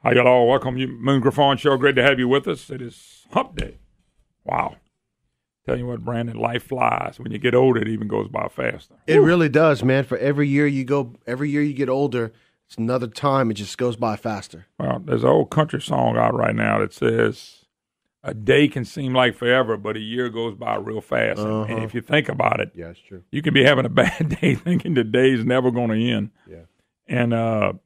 Hi, y'all. Welcome you, Moon Griffo Show. Great to have you with us. It is Hump Day. Wow. Tell you what, Brandon, life flies. When you get older, it even goes by faster. It really does, man. For every year you get older, it's another time. It just goes by faster. Well, there's an old country song out right now that says, a day can seem like forever, but a year goes by real fast. And if you think about it, yeah, it's true. You can be having a bad day thinking the day's never going to end. Yeah. And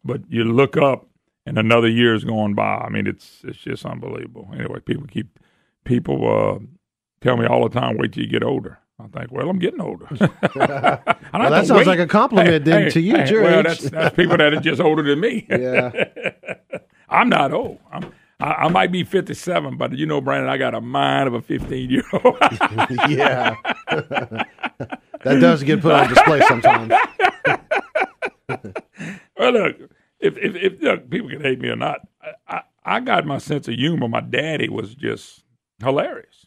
but you look up and another year is going by. I mean, it's just unbelievable. Anyway, people tell me all the time, wait till you get older. I think, well, I'm getting older. Well, that sounds like a compliment to you, at your age. That's people that are just older than me. Yeah. I'm not old. I might be 57, but you know, Brandon, I got a mind of a 15-year-old. Yeah. That does get put on display sometimes. Well, look, if look, people can hate me or not, I got my sense of humor. My daddy was just hilarious.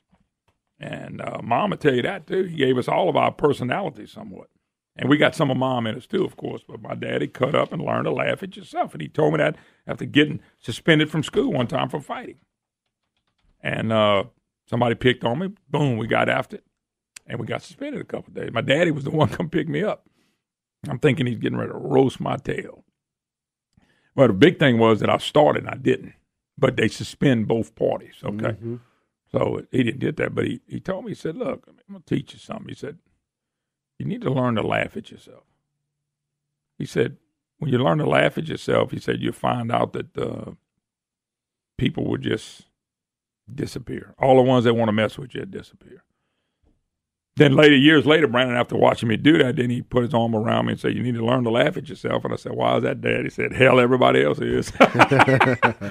And Mom will tell you that, too. He gave us all of our personalities somewhat. And we got some of Mom in us, too, of course. But my daddy cut up and learned to laugh at yourself. And he told me that after getting suspended from school one time for fighting. And somebody picked on me. Boom, we got after it. And we got suspended a couple of days. My daddy was the one come pick me up. I'm thinking he's getting ready to roast my tail. Well, the big thing was that I started and I didn't. But they suspend both parties, okay? Mm-hmm. So he didn't get that, but he told me, he said, look, I'm going to teach you something. He said, you need to learn to laugh at yourself. He said, when you learn to laugh at yourself, he said, you'll find out that people will just disappear. All the ones that want to mess with you disappear. Then years later, Brandon, after watching me do that, then he put his arm around me and said, you need to learn to laugh at yourself. And I said, why is that, Dad? He said, hell, everybody else is.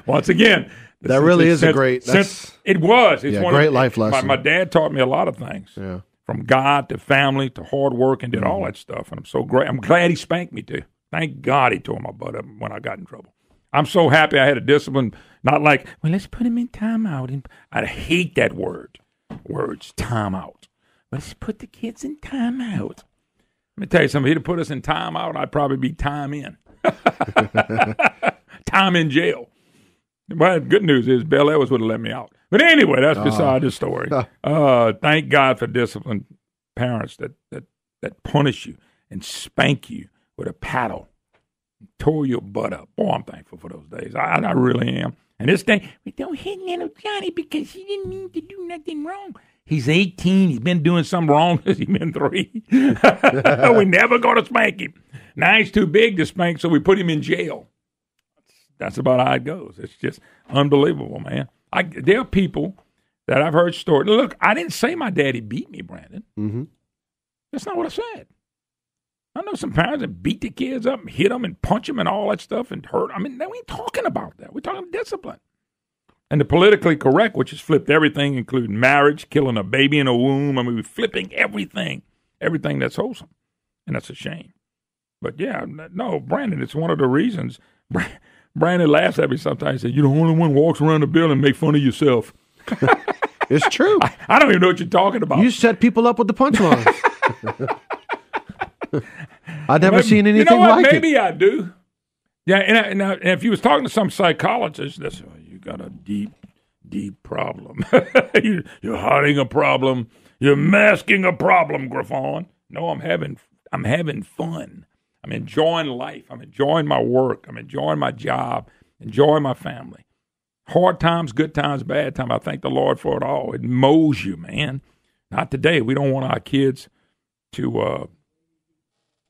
Once again. That really is a great. It was. It's one great life lesson. My dad taught me a lot of things. Yeah. From God to family to hard work and did all that stuff. And I'm so great. I'm glad he spanked me too. Thank God he tore my butt up when I got in trouble. I'm so happy I had a discipline, not like, well, let's put him in timeout. I hate that word. Words, timeout. Let's put the kids in timeout. Let me tell you something. If he'd have put us in timeout, I'd probably be time in. Time in jail. But good news is Bel Edwards would have let me out. But anyway, that's beside the story. Thank God for disciplined parents that punish you and spank you with a paddle, tore your butt up. Boy, I'm thankful for those days. I really am. And this thing, we don't hit little Johnny because he didn't mean to do nothing wrong. He's 18. He's been doing something wrong since he's been 3. We're never going to spank him. Now he's too big to spank, so we put him in jail. That's about how it goes. It's just unbelievable, man. There are people that I've heard stories. Look, I didn't say my daddy beat me, Brandon. Mm-hmm. That's not what I said. I know some parents that beat the kids up and hit them and punch them and all that stuff and hurt. I mean, we ain't talking about that. We're talking discipline. And the politically correct, which has flipped everything, including marriage, killing a baby in a womb. I mean, we're flipping everything that's wholesome. And that's a shame. But, yeah, no, Brandon, it's one of the reasons. Brandon laughs at me sometimes. He says, you're the only one who walks around the building and make fun of yourself. It's true. I don't even know what you're talking about. You set people up with the punchlines. I've never seen anything like Maybe it. I do. Yeah, and if you was talking to some psychologist, that's you got a deep, deep problem. You're hiding a problem. You're masking a problem, Griffon. No, I'm having fun. I'm enjoying life. I'm enjoying my work. I'm enjoying my job. Enjoying my family. Hard times, good times, bad times. I thank the Lord for it all. It mows you, man. Not today. We don't want our kids to.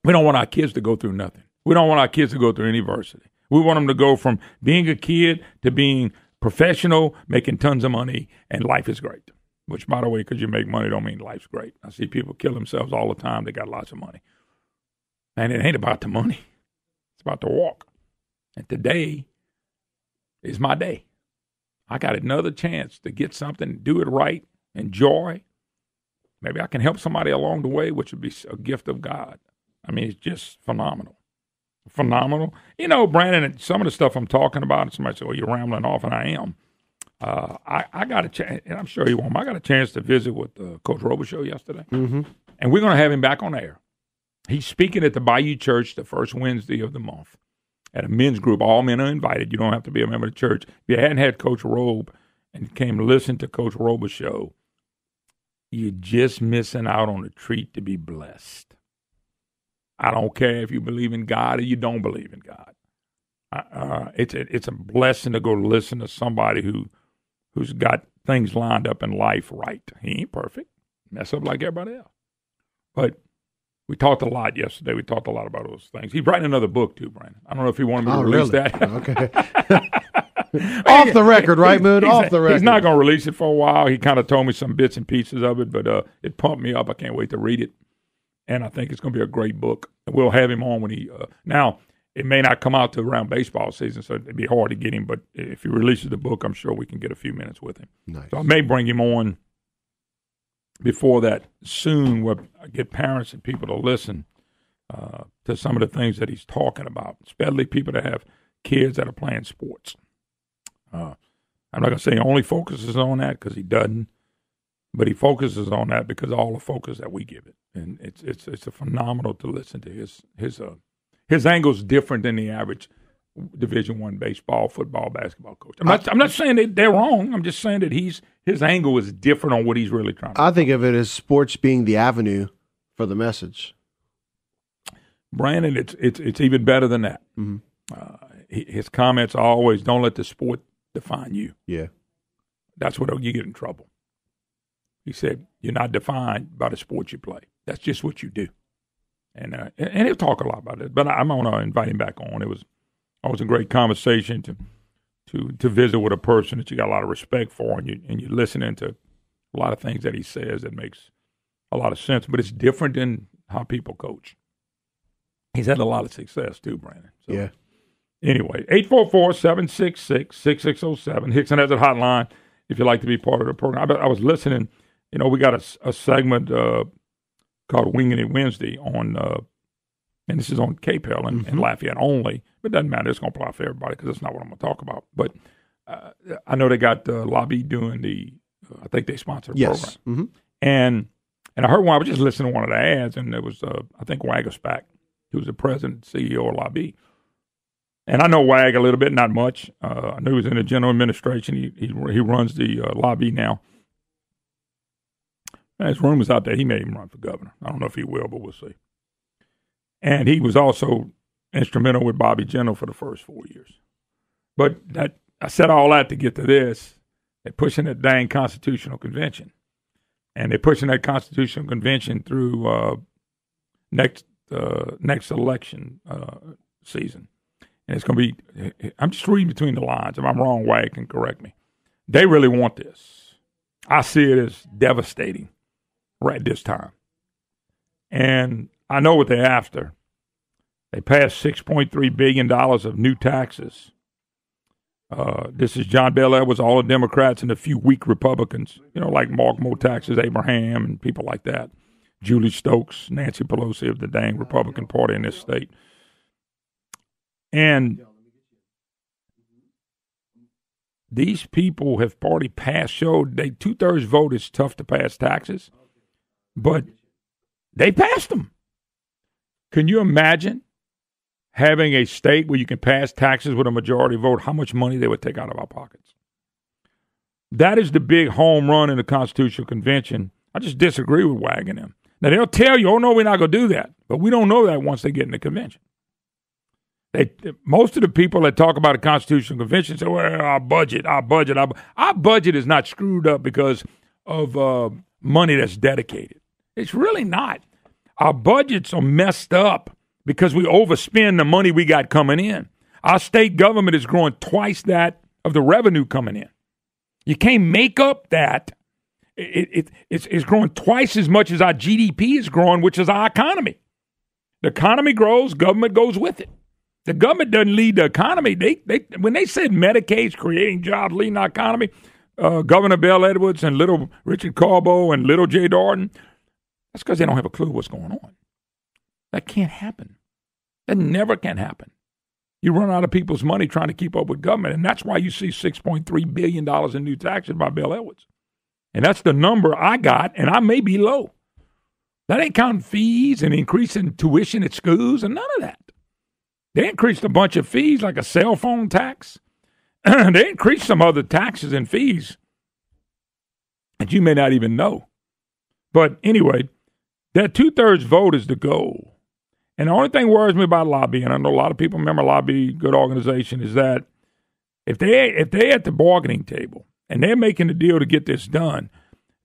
We don't want our kids to go through nothing. We don't want our kids to go through any adversity. We want them to go from being a kid to being professional, making tons of money, and life is great. Which, by the way, because you make money don't mean life's great. I see people kill themselves all the time. They got lots of money. And it ain't about the money. It's about the walk. And today is my day. I got another chance to get something, do it right, enjoy. Maybe I can help somebody along the way, which would be a gift of God. I mean, it's just phenomenal. Phenomenal. You know, Brandon, some of the stuff I'm talking about, and somebody said, well, you're rambling off, and I am. I got a chance, and I'm sure he won't. I got a chance to visit with Coach Robichaux yesterday, and we're going to have him back on air. He's speaking at the Bayou Church the first Wednesday of the month, at a men's group. All men are invited. You don't have to be a member of the church. If you hadn't had Coach Robe and came to listen to Coach Robe's show, you're just missing out on a treat to be blessed. I don't care if you believe in God or you don't believe in God. It's a blessing to go listen to somebody who's got things lined up in life right. He ain't perfect. Mess up like everybody else. But we talked a lot yesterday. We talked a lot about those things. He's writing another book, too, Brandon. I don't know if he wanted me to release that. Okay. Off the record, right, Moon? Off the record. He's not going to release it for a while. He kind of told me some bits and pieces of it, but it pumped me up. I can't wait to read it. And I think it's going to be a great book. We'll have him on when he now, it may not come out to around baseball season, so it'd be hard to get him. But if he releases the book, I'm sure we can get a few minutes with him. Nice. So I may bring him on before that soon, where I get parents and people to listen to some of the things that he's talking about, especially people that have kids that are playing sports. I'm not going to say he only focuses on that because he doesn't, but he focuses on that because of all the focus that we give it, and it's a phenomenal to listen to. His angle is different than the average Division I baseball, football, basketball coach. I'm not saying that they're wrong. I'm just saying that his angle is different on what he's really trying to do. I think of it as sports being the avenue for the message. Brandon, it's even better than that. Mm-hmm. His comments are always, don't let the sport define you. Yeah. That's what you get in trouble. He said, you're not defined by the sport you play. That's just what you do. And he'll talk a lot about it. But I'm going to invite him back on. It was always a great conversation to visit with a person that you got a lot of respect for, and you're listening to a lot of things that he says that makes a lot of sense. But it's different than how people coach. He's had a lot of success too, Brandon. So, yeah. Anyway, 844-766-6607. Hickson has a hotline if you'd like to be part of the program. I was listening. You know, we got a segment called Winging It Wednesday on, and this is on KPEL and Lafayette only, but it doesn't matter. It's going to apply for everybody because that's not what I'm going to talk about. But I know they got Lobby doing I think they sponsor the program. Mm-hmm. And I heard I was just listening to one of the ads, and there was, I think, Wagaspack, who was the president, CEO of Lobby. And I know Wag a little bit, not much. I knew he was in the general administration. He runs the Lobby now. There's rumors out there he may even run for governor. I don't know if he will, but we'll see. And he was also instrumental with Bobby Jindal for the first 4 years. But I said all that to get to this. They're pushing that dang constitutional convention. And they're pushing that constitutional convention through next election season. And it's going to be, I'm just reading between the lines. If I'm wrong, Wag can correct me. They really want this. I see it as devastating right this time. And I know what they're after. They passed $6.3 billion of new taxes. This is John Bel Edwards, all the Democrats, and a few weak Republicans, like Mark Motaxas, Abraham, and people like that. Julie Stokes, Nancy Pelosi of the dang Republican Party in this state. And these people have already showed 2/3 vote is tough to pass taxes, but they passed them. Can you imagine having a state where you can pass taxes with a majority vote, how much money they would take out of our pockets? That is the big home run in the Constitutional Convention. I just disagree with Wag and them. Now, they'll tell you, oh, no, we're not going to do that. But we don't know that once they get in the convention. Most of the people that talk about a constitutional convention say, well, our budget is not screwed up because of money that's dedicated. It's really not. Our budgets are messed up because we overspend the money we got coming in. Our state government is growing twice that of the revenue coming in. You can't make up that. It's growing twice as much as our GDP is growing, which is our economy. The economy grows, government goes with it. The government doesn't lead the economy. When they said Medicaid's creating jobs, leading our economy, Governor Bel Edwards and little Richard Carbo and little Jay Darden, that's because they don't have a clue what's going on. That can't happen. That never can happen. You run out of people's money trying to keep up with government, and that's why you see $6.3 billion in new taxes by Bel Edwards. And that's the number I got, and I may be low. That ain't counting fees and increasing tuition at schools and none of that. They increased a bunch of fees, like a cell phone tax. They increased some other taxes and fees that you may not even know. But anyway, that 2/3 vote is the goal. And the only thing worries me about lobby, and I know a lot of people remember lobby, good organization, is that if they're at the bargaining table and they're making the deal to get this done,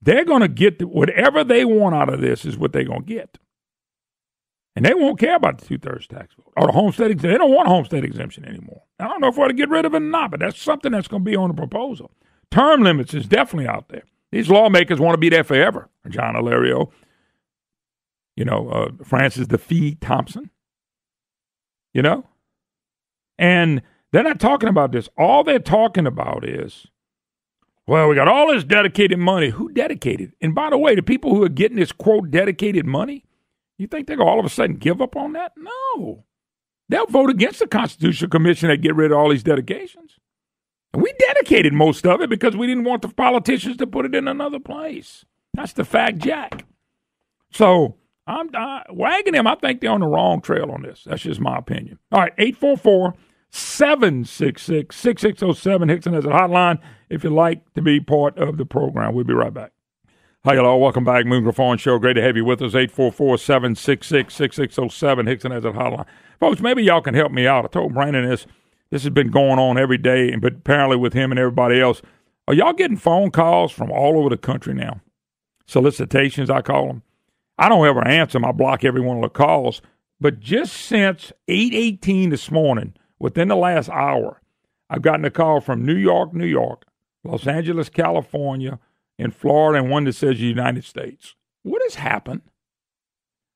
they're going to get whatever they want out of this is what they're going to get. And they won't care about the 2/3 tax vote or the homestead exemption. They don't want homestead exemption anymore. I don't know if we're to get rid of it or not, but that's something that's going to be on the proposal. Term limits is definitely out there. These lawmakers want to be there forever. John Alario, Francis DeFee Thompson, And they're not talking about this. All they're talking about is, well, we got all this dedicated money. Who dedicated? And by the way, the people who are getting this, quote, dedicated money, you think they're going to all of a sudden give up on that? No. They'll vote against the Constitutional Commission that get rid of all these dedications. And we dedicated most of it because we didn't want the politicians to put it in another place. That's the fact, Jack. So I'm wagging them. I think they're on the wrong trail on this. That's just my opinion. All right, 844-766-6607. Hickson has a hotline if you'd like to be part of the program. We'll be right back. Hi, hello. Welcome back. Moon Griffo Show. Great to have you with us. 844-766-6607. Hickson has a hotline. Folks, maybe y'all can help me out. I told Brandon this. This has been going on every day, but apparently with him and everybody else. Are y'all getting phone calls from all over the country now? Solicitations, I call them. I don't ever answer them. I block every one of the calls. But just since 8:18 this morning, within the last hour, I've gotten a call from New York, Los Angeles, California, and Florida, and one that says United States. What has happened?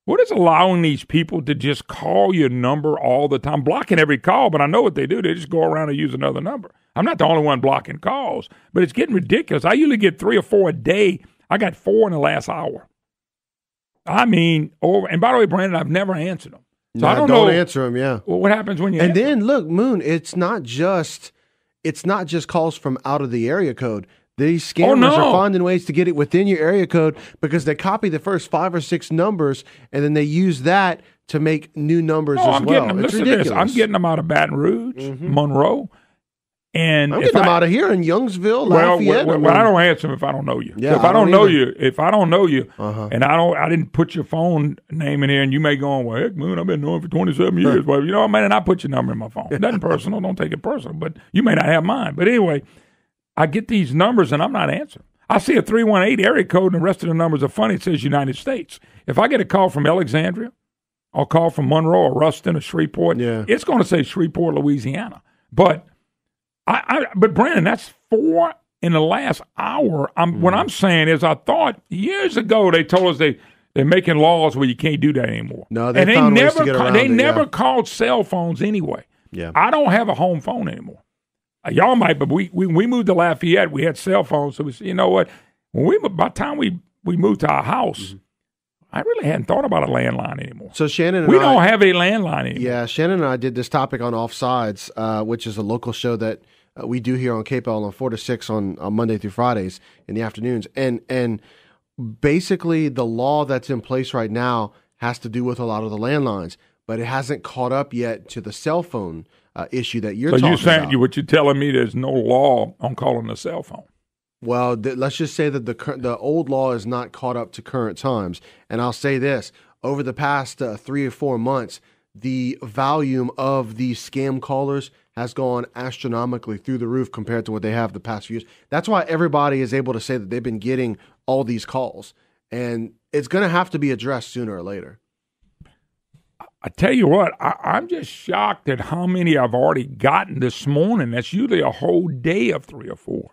What is allowing these people to just call your number all the time? Blocking every call, but I know what they do. They just go around and use another number. I'm not the only one blocking calls, but it's getting ridiculous. I usually get 3 or 4 a day. I got 4 in the last hour. I mean, over. And by the way, Brandon, I've never answered them. So I don't know. Don't answer them, yeah. Well, what happens when you And answer then, them? look, Moon, it's not just calls from out of the area code. These scammers are finding ways to get it within your area code because they copy the first 5 or 6 numbers and then they use that to make new numbers as well. Getting them. It's Listen ridiculous. to this. I'm getting them out of Baton Rouge, Monroe. And I'm getting them out of here in Youngsville, Lafayette. Well, I don't answer them if I don't know you. Yeah, so if I don't know you, Uh-huh. and I didn't put your phone name in here, and you may go on, well, heck, Moon, I've been knowing for 27 years. Well, I mean, and I put your number in my phone. It nothing personal. Don't take it personal. But you may not have mine. But anyway, I get these numbers, and I'm not answering. I see a 318 area code, and the rest of the numbers are funny. It says United States. If I get a call from Alexandria, or a call from Monroe, or Ruston, or Shreveport, it's going to say Shreveport, Louisiana. But but Brandon, that's 4 in the last hour. What I'm saying is, I thought years ago they told us they're making laws where you can't do that anymore. No, they found ways to get around it. They never called cell phones anyway. Yeah, I don't have a home phone anymore. Y'all might, but we moved to Lafayette. We had cell phones, so we said, you know what? By the time we moved to our house, I really hadn't thought about a landline anymore. So Shannon and we don't have a landline anymore. Yeah, Shannon and I did this topic on Offsides, which is a local show that we do here on KPEL on 4 to 6 on Monday through Fridays in the afternoons. And basically the law that's in place right now has to do with a lot of the landlines, but it hasn't caught up yet to the cell phone issue that you're talking about. So what you're telling me, there's no law on calling a cell phone? Well, let's just say that the old law is not caught up to current times. And I'll say this, over the past 3 or 4 months, the volume of these scam callers has gone astronomically through the roof compared to what they have the past few years. That's why everybody is able to say that they've been getting all these calls. And it's going to have to be addressed sooner or later. I tell you what, I'm just shocked at how many I've already gotten this morning. That's usually a whole day of 3 or 4.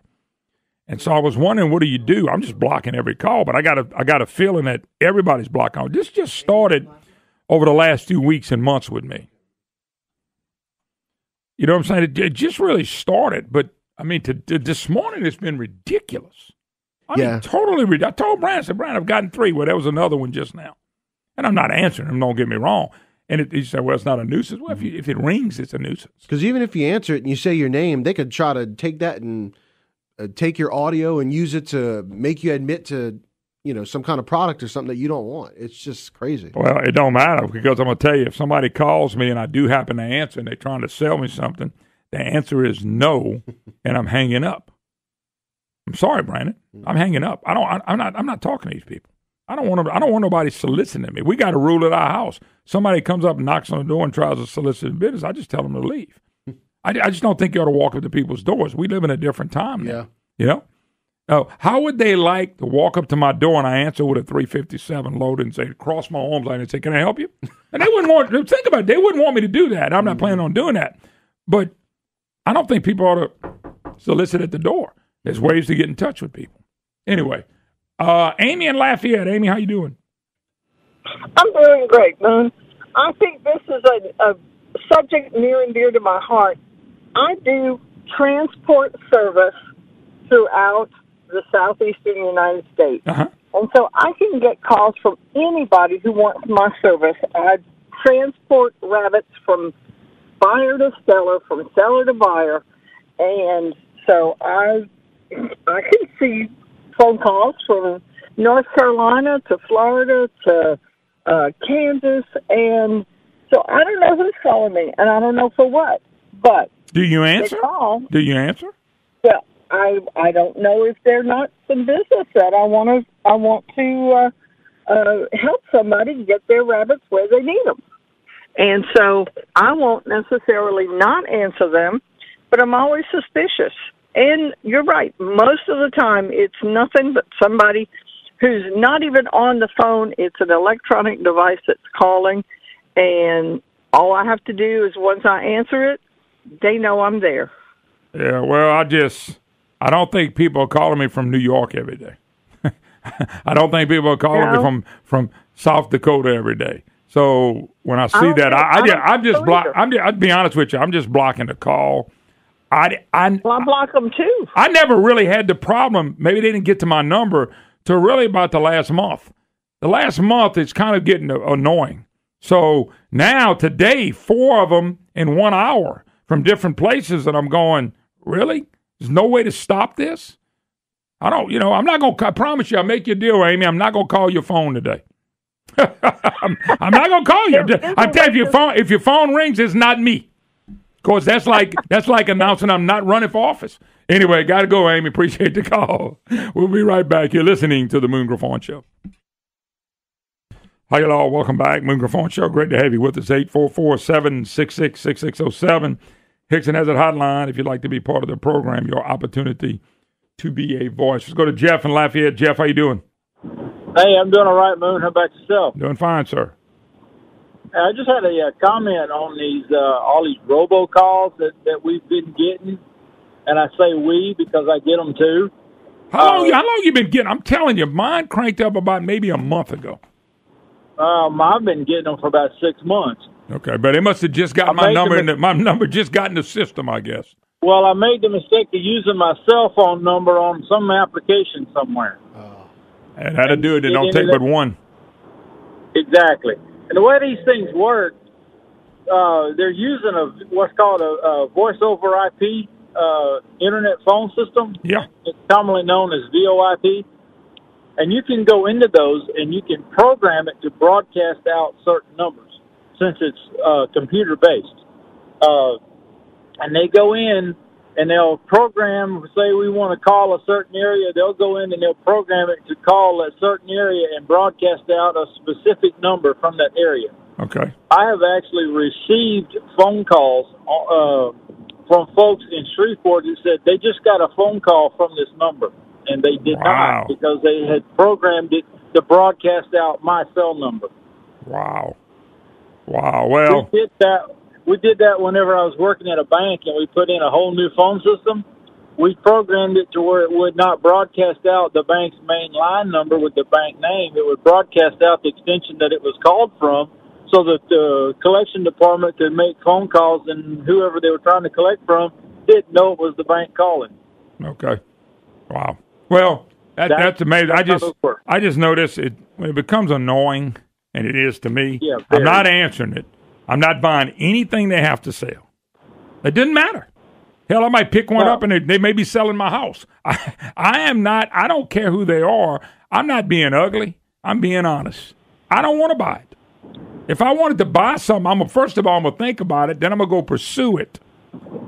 And so I was wondering, what do you do? I'm just blocking every call, but I got a feeling that everybody's blocking. This just started over the last 2 weeks and months with me. You know what I'm saying? It just really started, but I mean, this morning it's been ridiculous. I mean, totally ridiculous. I told Brian, I said, Brian, I've gotten 3. Well, there was another one just now. And I'm not answering him, don't get me wrong. And he said, well, it's not a nuisance. Well, if it rings, it's a nuisance. Because even if you answer it and you say your name, they could try to take that and take your audio and use it to make you admit to some kind of product or something that you don't want. It's just crazy. Well, it don't matter, because I'm going to tell you, if somebody calls me and I do happen to answer and they're trying to sell me something, the answer is no, and I'm hanging up. I'm sorry, Brandon. I'm hanging up. I'm not talking to these people. I don't want nobody soliciting me. We got a rule at our house. Somebody comes up and knocks on the door and tries to solicit business, I just tell them to leave. I just don't think you ought to walk up to people's doors. We live in a different time now. Yeah. How would they like to walk up to my door and I answer with a 357 loaded and say, cross my arms line and say, can I help you? And they wouldn't think about it. They wouldn't want me to do that. I'm not planning on doing that. But I don't think people ought to solicit at the door. There's ways to get in touch with people. Anyway, Amy in Lafayette. Amy, how you doing? I'm doing great, man. I think this is a subject near and dear to my heart. I do transport service throughout the southeastern United States. Uh-huh. And so I can get calls from anybody who wants my service. I transport rabbits from buyer to seller, from seller to buyer. And so I can see phone calls from North Carolina to Florida to Kansas. And so I don't know who's calling me, and I don't know for what. But do you answer? They call. Do you answer? Well, I don't know if they're not some business that I want to help somebody get their rabbits where they need them. And so I won't necessarily not answer them, but I'm always suspicious. And you're right. Most of the time, it's nothing but somebody who's not even on the phone. It's an electronic device that's calling, and all I have to do is once I answer it, they know I'm there. Yeah, well, I don't think people are calling me from New York every day. I don't think people are calling me from South Dakota every day. So when I see that, I'll be honest with you, I'm just blocking the call. I block them too. I never really had the problem. Maybe they didn't get to my number till really about the last month. The last month, it's kind of getting annoying. So now, today, 4 of them in 1 hour from different places, and I'm going, really? There's no way to stop this? I'm not going to, I promise you, I'll make you a deal, Amy. I'm not going to call your phone today. I'm not going to call you. I'm telling you, if your phone rings, it's not me. Of course, that's like announcing I'm not running for office. Anyway, got to go, Amy. Appreciate the call. We'll be right back. You're listening to the Moon Griffo Show. Hi, y'all. Welcome back. Moon Griffo Show. Great to have you with us. 844-766-6607. Hickson has a hotline. If you'd like to be part of the program, your opportunity to be a voice. Let's go to Jeff in Lafayette. Jeff, how you doing? Hey, I'm doing all right, Moon. How about yourself? Doing fine, sir. I just had a comment on these all these robocalls that we've been getting, and I say we because I get them too. How long you been getting? I'm telling you, mine cranked up about maybe a month ago. I've been getting them for about 6 months. Okay, but it must have just got my number. My number just got in the system, I guess. Well, I made the mistake of using my cell phone number on some application somewhere. And how to do it? It don't take but one. Exactly. And the way these things work, they're using what's called a voice over IP internet phone system. Yeah. It's commonly known as VoIP. And you can go into those and you can program it to broadcast out certain numbers since it's computer-based. And they go in and they'll program, say we want to call a certain area, they'll go in and they'll program it to call a certain area and broadcast out a specific number from that area. Okay. I have actually received phone calls from folks in Shreveport who said they just got a phone call from this number, and they did not because they had programmed it to broadcast out my cell number. Wow. Well, we did that whenever I was working at a bank, and we put in a whole new phone system. We programmed it to where it would not broadcast out the bank's main line number with the bank name. It would broadcast out the extension that it was called from so that the collection department could make phone calls, and whoever they were trying to collect from didn't know it was the bank calling. Okay. Wow. Well, that's amazing. I just noticed when it becomes annoying, and it is to me, I'm not answering it. I'm not buying anything they have to sell. It doesn't matter. Hell, I might pick one up and they may be selling my house. I am not. I don't care who they are. I'm not being ugly. I'm being honest. I don't want to buy it. If I wanted to buy something, first of all, I'm going to think about it. Then I'm going to go pursue it.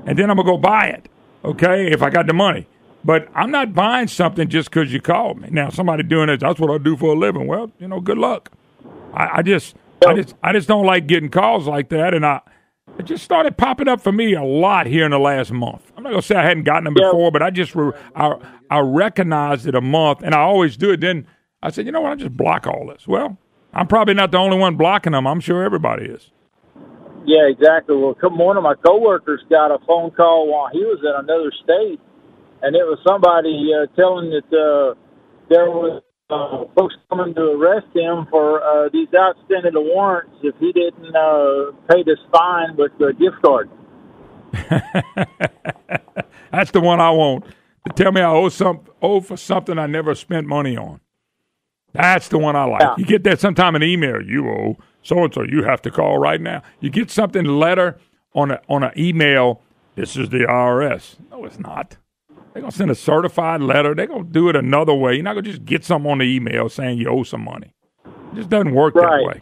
And then I'm going to go buy it, okay, if I got the money. But I'm not buying something just because you called me. Now, somebody doing it, that's what I do for a living. Well, good luck. I just don't like getting calls like that. And it just started popping up for me a lot here in the last month. I'm not going to say I hadn't gotten them before, but I recognized it a month, and I always do it. Then I said, you know what, I'll just block all this. Well, I'm probably not the only one blocking them. I'm sure everybody is. Yeah, exactly. Well, one of my coworkers got a phone call while he was in another state, and it was somebody telling that there was folks coming to arrest him for these outstanding warrants if he didn't pay this fine with the gift card. That's the one I want. To tell me I owe for something I never spent money on. That's the one I like. Yeah. You get that sometime in email. You owe so-and-so. You have to call right now. You get something letter on an email. This is the IRS. No, it's not. They're going to send a certified letter. They're going to do it another way. You're not going to just get something on the email saying you owe some money. It just doesn't work that way.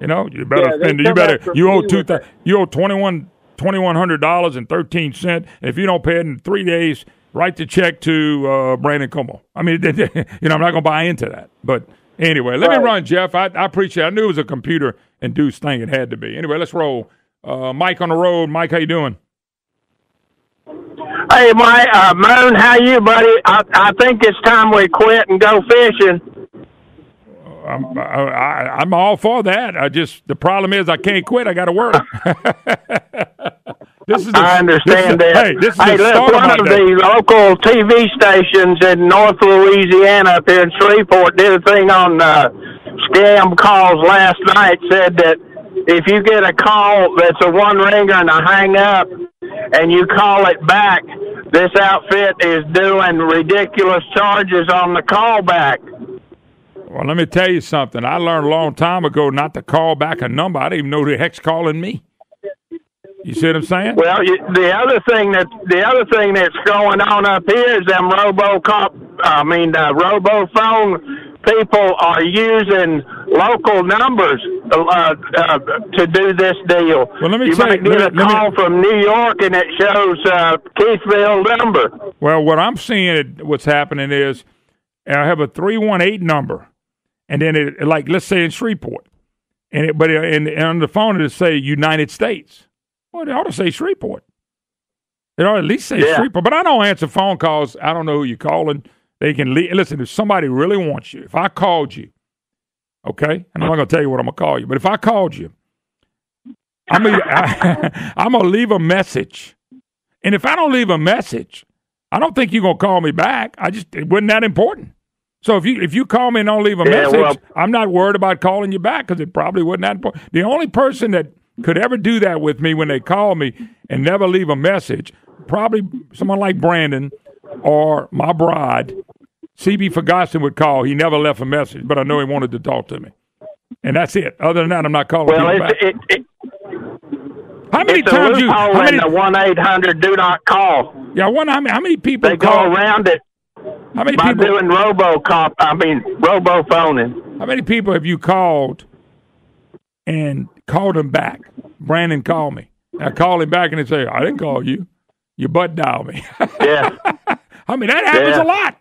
You better spend. You owe $2,100.13. And if you don't pay it in 3 days, write the check to Brandon Como. I mean, I'm not going to buy into that. But anyway, let me run, Jeff. I appreciate it. I knew it was a computer-induced thing. It had to be. Anyway, let's roll. Mike on the road. Mike, how you doing? Hey, Mike, Moon, how you, buddy? I think it's time we quit and go fishing. I'm all for that. The problem is I can't quit. I got to work. I understand that. Look, one of the local TV stations in North Louisiana up here in Shreveport did a thing on scam calls last night, said that if you get a call that's a one-ringer and a hang-up and you call it back, this outfit is doing ridiculous charges on the callback. Well, let me tell you something. I learned a long time ago not to call back a number. I didn't even know who the heck's calling me. You see what I'm saying? Well, the other thing that's going on up here is them robophone people are using local numbers to do this deal. Well, let me you might get a call from New York, and it shows Keithville number. Well, what I'm seeing, what's happening is I have a 318 number, and then let's say in Shreveport, and on the phone it'll say United States. Well, they ought to say Shreveport. They ought to at least say Shreveport. But I don't answer phone calls. I don't know who you're calling. They can listen, if somebody really wants you, if I called you, okay, and I'm not going to tell you what I'm going to call you, but if I called you, I'm going to leave a message. And if I don't leave a message, I don't think you're going to call me back. It wasn't that important. So if you call me and don't leave a message, I'm not worried about calling you back because it probably wasn't that important. The only person that could ever do that with me when they call me and never leave a message, probably someone like Brandon or my bride, C.B. Ferguson would call. He never left a message, but I know he wanted to talk to me. And that's it. Other than that, I'm not calling people back. How many times you... How many... the 1-800 do not call. Yeah, how many people they go around it how many by people, doing robophoning. How many people have you called and called him back? Brandon called me. I call him back and they say, I didn't call you. You butt dial me. Yeah. I mean, that happens a lot.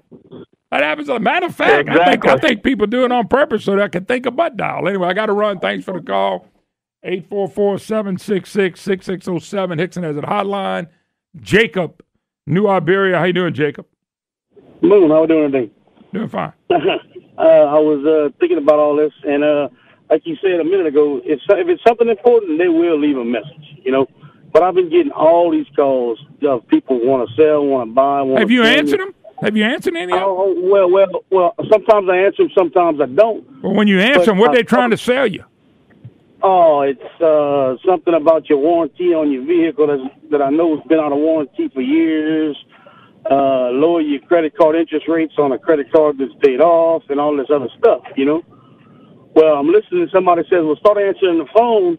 That happens a lot. Matter of fact, exactly. I think people do it on purpose so that I can think of butt dial. Anyway, I got to run. Thanks for the call. 844-766-6607. Hickson has a hotline. Jacob, New Iberia. How you doing, Jacob? Moon, how are we doing today? Doing fine. I was thinking about all this, and like you said a minute ago, if it's something important, they will leave a message, But I've been getting all these calls of people want to sell, want to buy. Have you answered them? Have you answered any of them? Oh, well, sometimes I answer them, sometimes I don't. Well, when you answer them, what are they trying to sell you? Oh, it's something about your warranty on your vehicle that I know has been out of warranty for years. Lower your credit card interest rates on a credit card that's paid off and all this other stuff, Well, I'm listening to somebody says, well, start answering the phone,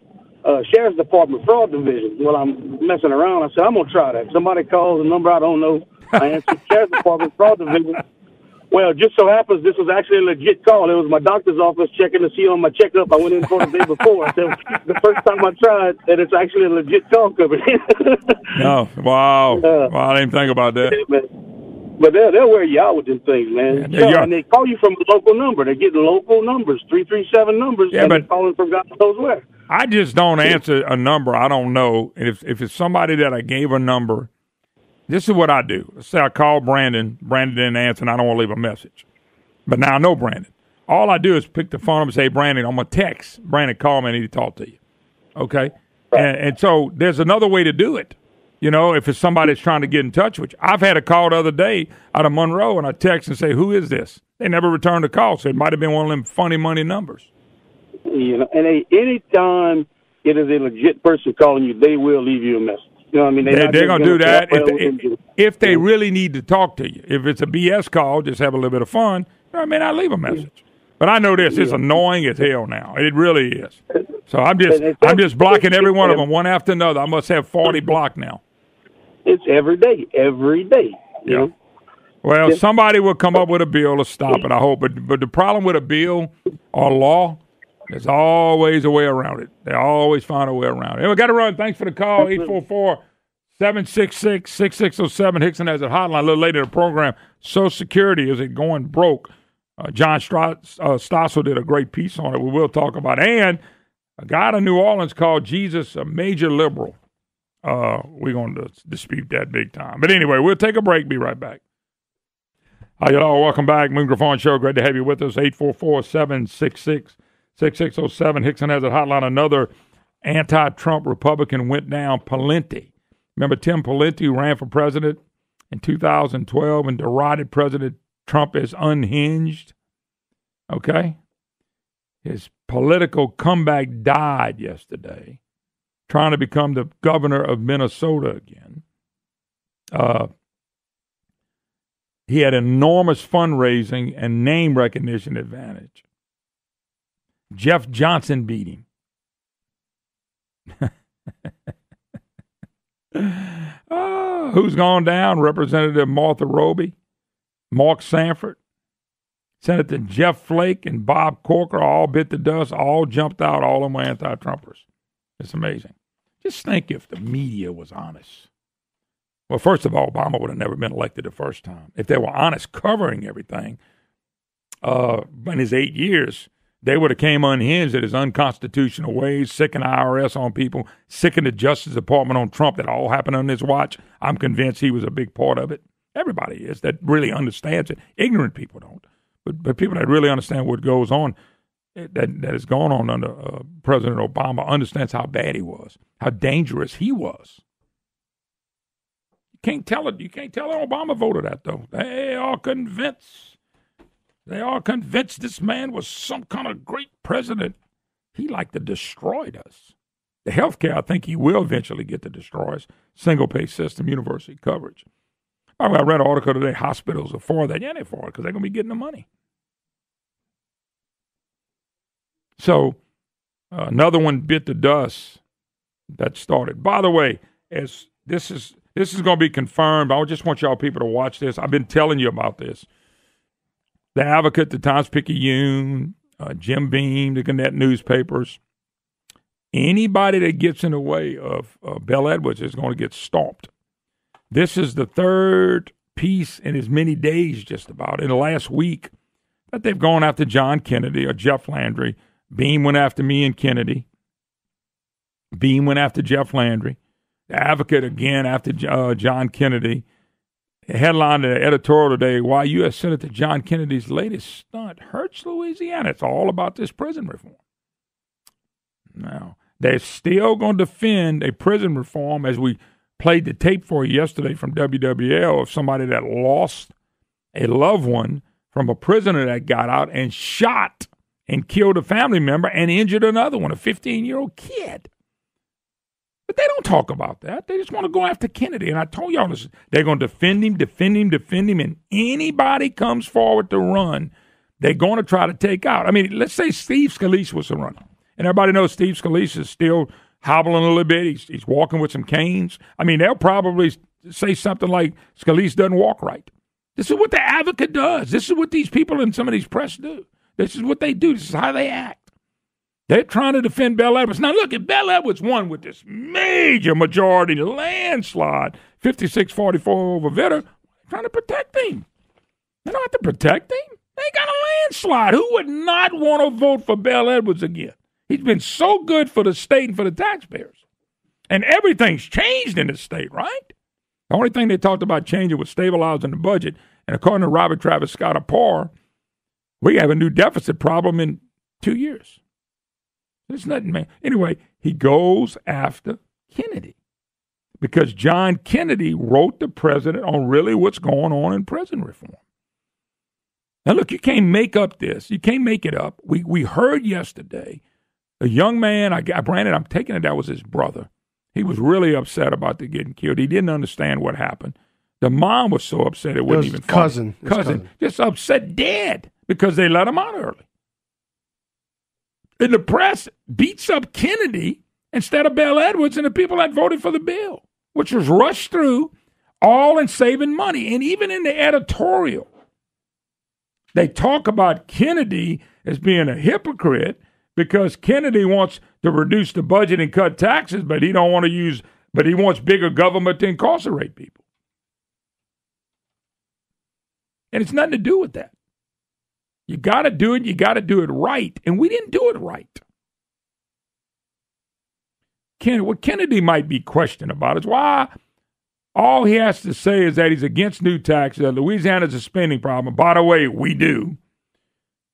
Sheriff's Department Fraud Division. Well, I'm messing around. I said, I'm going to try that. Somebody calls a number I don't know. I answer Sheriff's Department Fraud Division. Well, just so happens this was actually a legit call. It was my doctor's office checking to see on my checkup I went in for the day before. I said, the first time I tried, and it's actually a legit call coming in. No, wow. Wow, I didn't think about that. But they'll wear you out with them things, man. Yeah, and they call you from a local number. They're getting local numbers, 337 numbers, and they're calling from God knows where. I just don't answer a number I don't know. And if it's somebody that I gave a number, this is what I do. Let's say I call Brandon. Brandon didn't answer, and I don't want to leave a message. But now I know Brandon. All I do is pick the phone up and say, Brandon, I'm going to text. Brandon, call me. I need to talk to you. Okay? Right. And so there's another way to do it. You know, if it's somebody that's trying to get in touch with you. I've had a call the other day out of Monroe, and I text and say, who is this? They never returned the call, so it might have been one of them funny money numbers. You know, and any time it is a legit person calling you, they will leave you a message. You know what I mean? They're going to do that if they really need to talk to you. If it's a BS call, just have a little bit of fun. I mean, I leave a message. But I know this. It's annoying as hell now. It really is. So I'm just blocking every one of them one after another. I must have 40 blocked now. It's every day. You know? Well, somebody will come up with a bill to stop it, I hope. But the problem with a bill or law, there's always a way around it. They always find a way around it. Anyway, got to run. Thanks for the call, 844-766-6607. Hickson has a hotline a little later in the program. Social Security, is it going broke? John Stossel did a great piece on it. We will talk about it. And a guy in New Orleans called Jesus a major liberal. We're going to dispute that big time. But anyway, we'll take a break. Be right back. Hi, y'all. Welcome back. Moon Griffo Show. Great to have you with us. 844-766-6607. Hickson has a hotline. Another anti-Trump Republican went down, Pawlenty. Remember Tim Pawlenty, who ran for president in 2012 and derided President Trump as unhinged? Okay? His political comeback died yesterday, trying to become the governor of Minnesota again. He had enormous fundraising and name recognition advantage. Jeff Johnson beat him. Who's gone down? Representative Martha Roby, Mark Sanford, Senator Jeff Flake, and Bob Corker all bit the dust, all jumped out, all of them were anti-Trumpers. It's amazing. Just think if the media was honest. Well, first of all, Obama would have never been elected the first time. If they were honest covering everything in his 8 years, they would have came unhinged at his unconstitutional ways, sicking the IRS on people, sicking the Justice Department on Trump. That all happened on his watch. I'm convinced he was a big part of it. Everybody is that really understands it. Ignorant people don't. But people that really understand what goes on, that is going on under President Obama, understands how bad he was, how dangerous he was. You can't tell it. You can't tell an Obama voter that, though. They are convinced. They are convinced this man was some kind of great president. He like to destroy us. The health care, I think he will eventually get to destroy us. Single-pay system, university coverage. I read an article today, hospitals are for that. Yeah, they're for it because they're going to be getting the money. So another one bit the dust that started. By the way, as this is going to be confirmed. I just want y'all people to watch this. I've been telling you about this. The Advocate, the Times-Picayune, Jim Beam, the Gannett newspapers. Anybody that gets in the way of Bel Edwards is going to get stomped. This is the third piece in as many days, just about, in the last week, that they've gone after John Kennedy or Jeff Landry. Beam went after me and Kennedy. Beam went after Jeff Landry. The Advocate again after John Kennedy. A headline in the editorial today, why U.S. Senator John Kennedy's latest stunt hurts Louisiana. It's all about this prison reform. Now, they're still going to defend a prison reform, as we played the tape for you yesterday from WWL, of somebody that lost a loved one from a prisoner that got out and shot and killed a family member and injured another one, a 15-year-old kid. But they don't talk about that. They just want to go after Kennedy. And I told y'all this, they're going to defend him. And anybody comes forward to run, they're going to try to take out. I mean, let's say Steve Scalise was the runner. And everybody knows Steve Scalise is still hobbling a little bit. He's walking with some canes. I mean, they'll probably say something like Scalise doesn't walk right. This is what the advocate does. This is what these people in some of these press do. This is what they do. This is how they act. They're trying to defend Bel Edwards. Now, look, if Bel Edwards won with this major majority landslide, 56-44 over Vitter, they're trying to protect him. They don't have to protect him. They got a landslide. Who would not want to vote for Bel Edwards again? He's been so good for the state and for the taxpayers. And everything's changed in the state, right? The only thing they talked about changing was stabilizing the budget. And according to Robert Travis Scott of PAR, we have a new deficit problem in 2 years. There's nothing, man. Anyway, he goes after Kennedy because John Kennedy wrote the president on really what's going on in prison reform. Now, look, you can't make up this. You can't make it up. We heard yesterday a young man, granted, I'm taking it that was his brother. He was really upset about the getting killed. He didn't understand what happened. The mom was so upset it wasn't even funny. Cousin, just upset dead because they let him out early. And the press beats up Kennedy instead of Bel Edwards and the people that voted for the bill, which was rushed through, all in saving money. And even in the editorial, they talk about Kennedy as being a hypocrite because Kennedy wants to reduce the budget and cut taxes, but he wants bigger government to incarcerate people. And it's nothing to do with that. You got to do it. You got to do it right. And we didn't do it right. What Kennedy might be questioned about is why all he has to say is that he's against new taxes, that Louisiana's a spending problem. By the way, we do.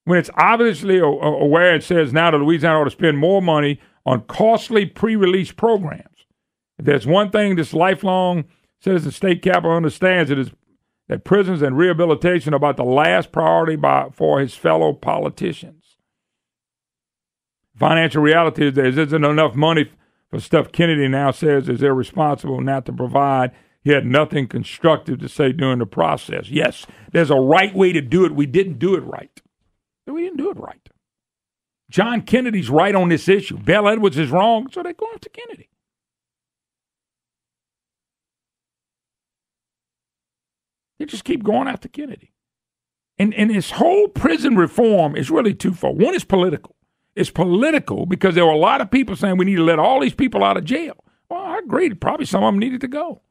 When it's obviously aware, it says now that Louisiana ought to spend more money on costly pre-release programs. If there's one thing this lifelong citizen state capital understands, it is that prisons and rehabilitation are about the last priority for his fellow politicians. Financial reality is there isn't enough money for stuff Kennedy now says is irresponsible not to provide. He had nothing constructive to say during the process. Yes, there's a right way to do it. We didn't do it right. We didn't do it right. John Kennedy's right on this issue. Bel Edwards is wrong, so they're going after Kennedy. They just keep going after Kennedy. And this whole prison reform is really twofold. One is political. It's political because there were a lot of people saying we need to let all these people out of jail. Well, I agree. Probably some of them needed to go.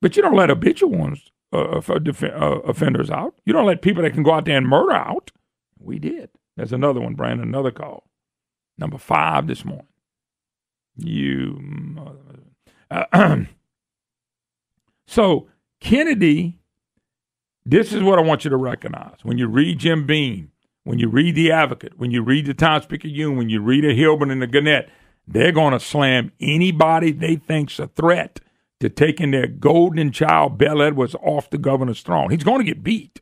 But you don't let habitual ones, offenders out. You don't let people that can go out there and murder out. We did. There's another one, Brandon, another call. Number 5 this morning. So Kennedy, this is what I want you to recognize. When you read Jim Beam, when you read The Advocate, when you read the Times-Picayune, when you read a Hilburn and the Gannett, they're going to slam anybody they think's a threat to taking their golden child, Bel Edwards, off the governor's throne. He's going to get beat.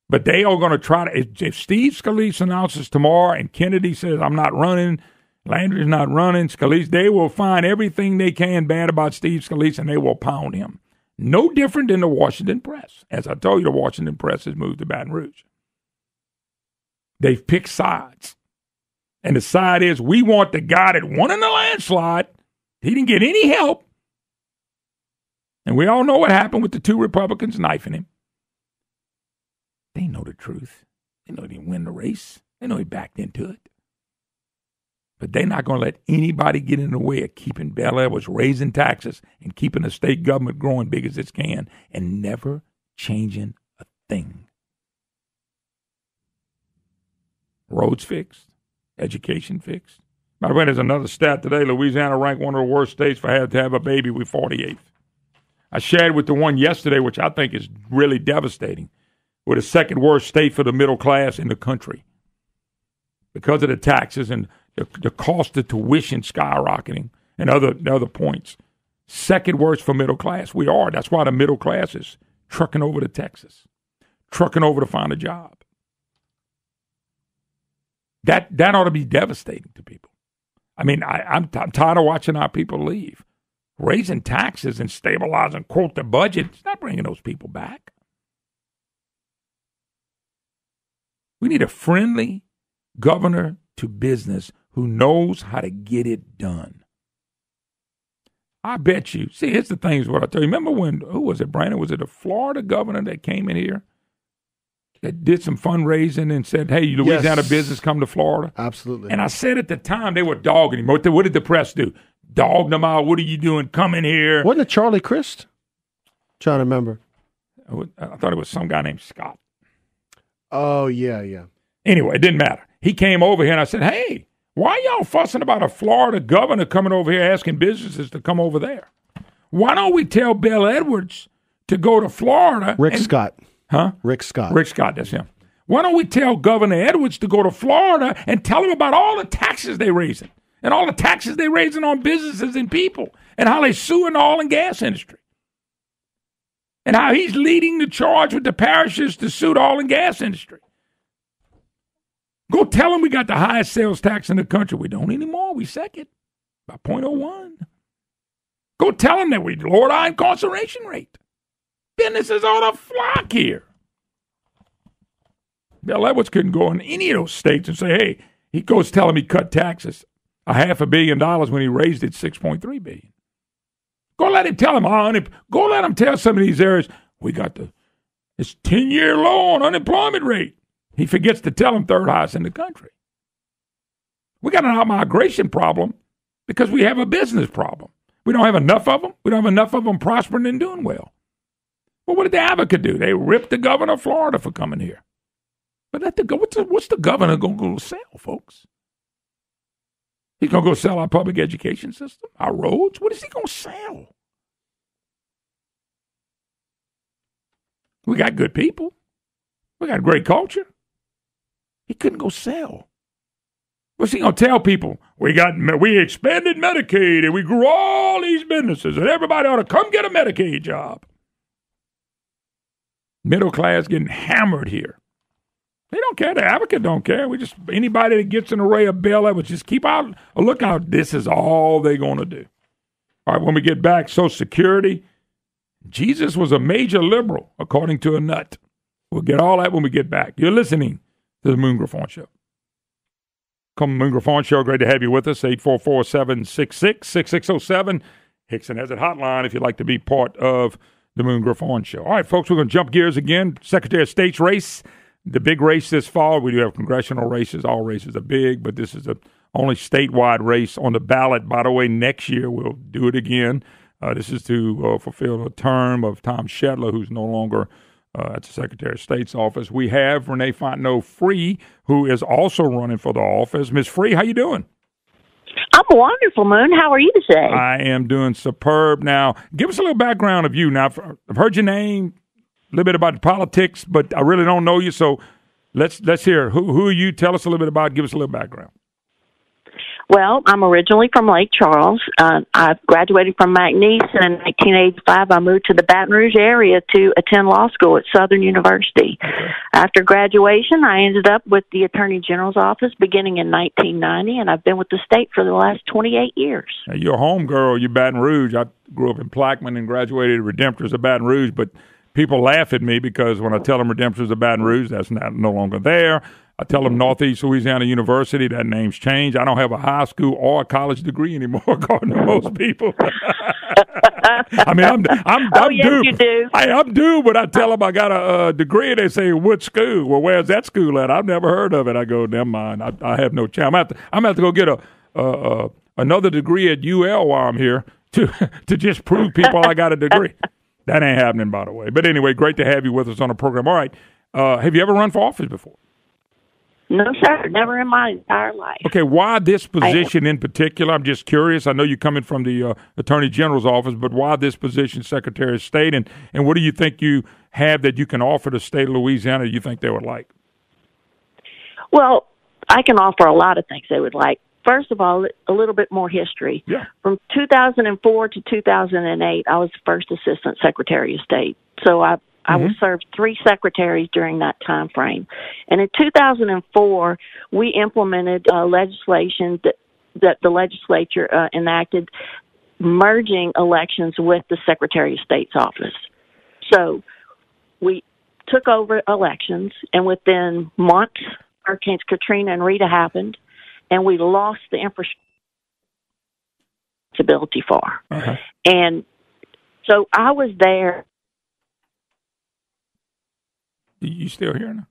But they are going to try to, if Steve Scalise announces tomorrow and Kennedy says, I'm not running, Landry's not running, Scalise, they will find everything they can bad about Steve Scalise and they will pound him. No different than the Washington Press. As I told you, the Washington Press has moved to Baton Rouge. They've picked sides. And the side is, we want the guy that won in the landslide. He didn't get any help. And we all know what happened with the 2 Republicans knifing him. They know the truth. They know he didn't win the race. They know he backed into it. But they're not going to let anybody get in the way of keeping Bel Edwards, raising taxes, and keeping the state government growing big as it can, and never changing a thing. Roads fixed. Education fixed. By the way, there's another stat today. Louisiana ranked one of the worst states for having to have a baby with 48th. I shared with the one yesterday, which I think is really devastating. We're the second worst state for the middle class in the country because of the taxes and the cost of tuition skyrocketing and other points. Second worst for middle class. We are. That's why the middle class is trucking over to Texas, trucking over to find a job. That ought to be devastating to people. I mean, I'm tired of watching our people leave. Raising taxes and stabilizing, quote, the budget, it's not bringing those people back. We need a friendly governor to business who knows how to get it done. I bet you. See, here's the thing is what I tell you. Remember who was it, Brandon? Was it a Florida governor that came in here that did some fundraising and said, hey, Louisiana business come to Florida? Absolutely. And I said at the time they were dogging him. What did the press do? Dogged him out. What are you doing? Come in here. Wasn't it Charlie Crist? Trying to remember. I thought it was some guy named Scott. Oh, yeah. Anyway, it didn't matter. He came over here and I said, hey, why y'all fussing about a Florida governor coming over here asking businesses to come over there? Why don't we tell Bel Edwards to go to Florida? Rick Scott. Huh? Rick Scott. Rick Scott, that's him. Why don't we tell Governor Edwards to go to Florida and tell him about all the taxes they're raising and all the taxes they're raising on businesses and people and how they're suing the oil and gas industry and how he's leading the charge with the parishes to sue the oil and gas industry. Go tell them we got the highest sales tax in the country. We don't anymore. We second by 0.01. Go tell them that we lowered our incarceration rate. Businesses on a flock here. Bel Edwards couldn't go in any of those states and say, hey, he goes tell him he cut taxes $500 million when he raised it $6.3 billion. Go let him tell him. Go let him tell some of these areas, we got it's 10-year low on unemployment rate. He forgets to tell them third highest in the country. We got an out-migration problem because we have a business problem. We don't have enough of them. We don't have enough of them prospering and doing well. Well, what did the advocate do? They ripped the governor of Florida for coming here. But what's the governor going to go sell, folks? He's going to go sell our public education system, our roads? What is he going to sell? We got good people. We got a great culture. He couldn't go sell. What's he going to tell people? We expanded Medicaid and we grew all these businesses and everybody ought to come get a Medicaid job. Middle class getting hammered here. They don't care. The advocate don't care. Anybody that gets an array of Bel Edwards, just keep out a lookout. This is all they're going to do. All right, when we get back, Social Security. Jesus was a major liberal, according to a nut. We'll get all that when we get back. You're listening to the Moon Griffon Show. Come Moon Griffon Show. Great to have you with us. 844-766-6607. Hickson has a hotline if you'd like to be part of the Moon Griffon Show. All right, folks, we're going to jump gears again. Secretary of State's race, the big race this fall. We do have congressional races. All races are big, but this is the only statewide race on the ballot. By the way, next year we'll do it again. This is to fulfill a term of Tom Shetler, who's no longer at the Secretary of State's office. We have Renee Fontenot Free, who is also running for the office. Ms. Free, how you doing? I'm wonderful, Moon. How are you today? I am doing superb. Now, give us a little background of you. Now, I've heard your name, a little bit about the politics, but I really don't know you, so let's hear. Who are you? Tell us a little bit about. Give us a little background. Well, I'm originally from Lake Charles. I graduated from McNeese, and in 1985, I moved to the Baton Rouge area to attend law school at Southern University. Okay. After graduation, I ended up with the Attorney General's office beginning in 1990, and I've been with the state for the last 28 years. Now, you're a home girl. You're Baton Rouge. I grew up in Plaquemine and graduated at Redemptorist of Baton Rouge, but people laugh at me because when I tell them Redemptorist of Baton Rouge, that's no longer there. I tell them Northeast Louisiana University, that name's changed. I don't have a high school or a college degree anymore, according to most people. I mean, I'm yes, due. You do. I'm due, but I tell them I got a degree, and they say, what school? Well, where's that school at? I've never heard of it. I go, never mind. I have no chance. I'm going to have to go get another degree at UL while I'm here to just prove people I got a degree. That ain't happening, by the way. But anyway, great to have you with us on the program. All right. Have you ever run for office before? No, sir. Never in my entire life. Okay, why this position in particular? I'm just curious. I know you're coming from the Attorney General's office, but why this position, Secretary of State? And what do you think you have that you can offer the state of Louisiana you think they would like? Well, I can offer a lot of things they would like. First of all, a little bit more history. Yeah. From 2004 to 2008, I was the first Assistant Secretary of State. So I served 3 secretaries during that time frame. And in 2004, we implemented legislation that the legislature enacted, merging elections with the Secretary of State's office. So we took over elections, and within months, Hurricanes Katrina and Rita happened, and we lost the infrastructure. responsibility for. Uh-huh. And so I was there. You still here now?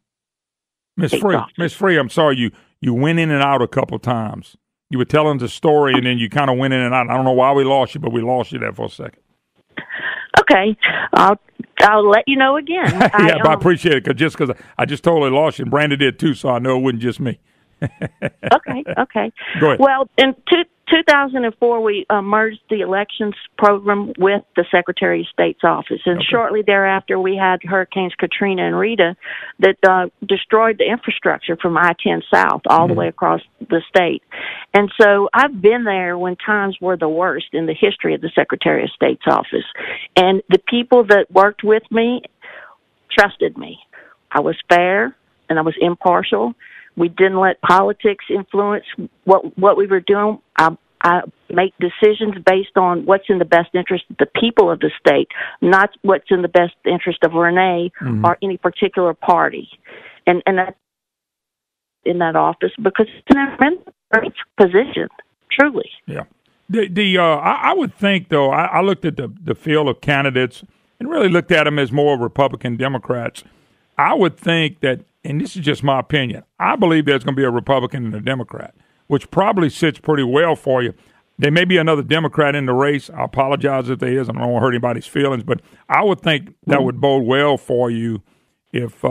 Miss Free, I'm sorry, you went in and out a couple times. You were telling the story, and then you kind of went in and out. I don't know why we lost you, but we lost you there for a second. Okay, I'll let you know again. I appreciate it, because I just totally lost you, and Brandon did too, so I know it wasn't just me. Okay. Go ahead. Well, in 2004, we merged the elections program with the Secretary of State's office, and shortly thereafter, we had Hurricanes Katrina and Rita that destroyed the infrastructure from I-10 South all the way across the state. And so I've been there when times were the worst in the history of the Secretary of State's office, and the people that worked with me trusted me. I was fair, and I was impartial. We didn't let politics influence what we were doing. I make decisions based on what's in the best interest of the people of the state, not what's in the best interest of Renee or any particular party. And that's in that office because it's an great position, truly. Yeah. I would think, though, I looked at the field of candidates and really looked at them as more Republican Democrats. I would think that, and this is just my opinion, I believe there's going to be a Republican and a Democrat, which probably sits pretty well for you. There may be another Democrat in the race. I apologize if there is. I don't want to hurt anybody's feelings, but I would think that would bode well for you if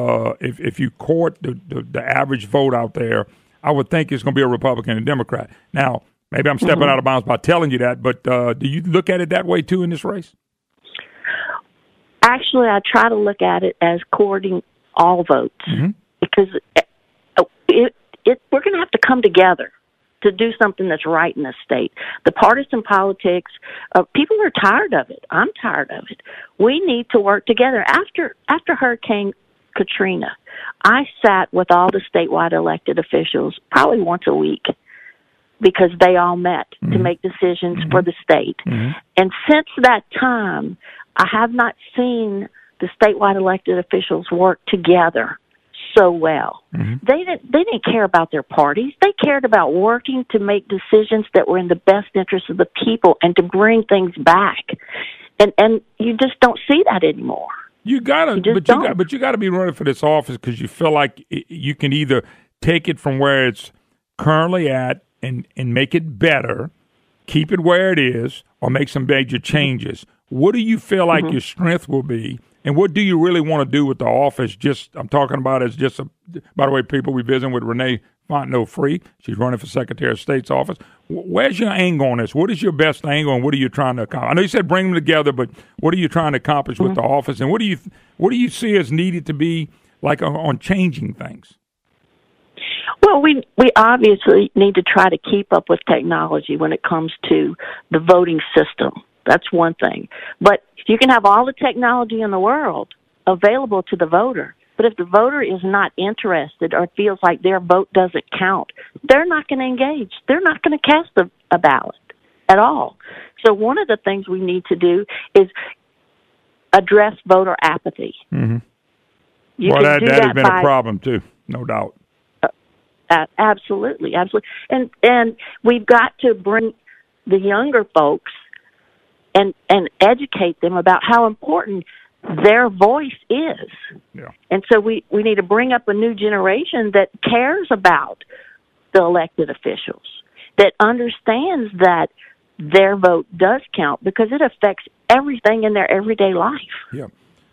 you court the average vote out there. I would think it's going to be a Republican and Democrat. Now, maybe I'm stepping out of bounds by telling you that, but do you look at it that way too in this race? Actually, I try to look at it as courting all votes because we're going to have to come together to do something that's right in this state. The partisan politics, people are tired of it. I'm tired of it. We need to work together. After Hurricane Katrina, I sat with all the statewide elected officials probably once a week because they all met to make decisions for the state. And since that time, I have not seen the statewide elected officials work together so well. They didn't care about their parties. They cared about working to make decisions that were in the best interest of the people and to bring things back. And you just don't see that anymore. You gotta be running for this office because you feel like you can either take it from where it's currently at and make it better, keep it where it is, or make some major changes. What do you feel like your strength will be? And what do you really want to do with the office? I'm talking about as just by the way, people, we visiting with Renee Fontenot Free. She's running for Secretary of State's office. Where's your angle on this? What is your best angle, and what are you trying to accomplish? I know you said bring them together, but what are you trying to accomplish with the office? And what do you see as needed to be like on changing things? Well, we obviously need to try to keep up with technology when it comes to the voting system. That's one thing. But you can have all the technology in the world available to the voter, but if the voter is not interested or feels like their vote doesn't count, they're not going to engage. They're not going to cast a ballot at all. So one of the things we need to do is address voter apathy. That has been a problem too, no doubt. Absolutely. And we've got to bring the younger folks and educate them about how important their voice is. Yeah. And so we need to bring up a new generation that cares about the elected officials, that understands that their vote does count because it affects everything in their everyday life. Yeah.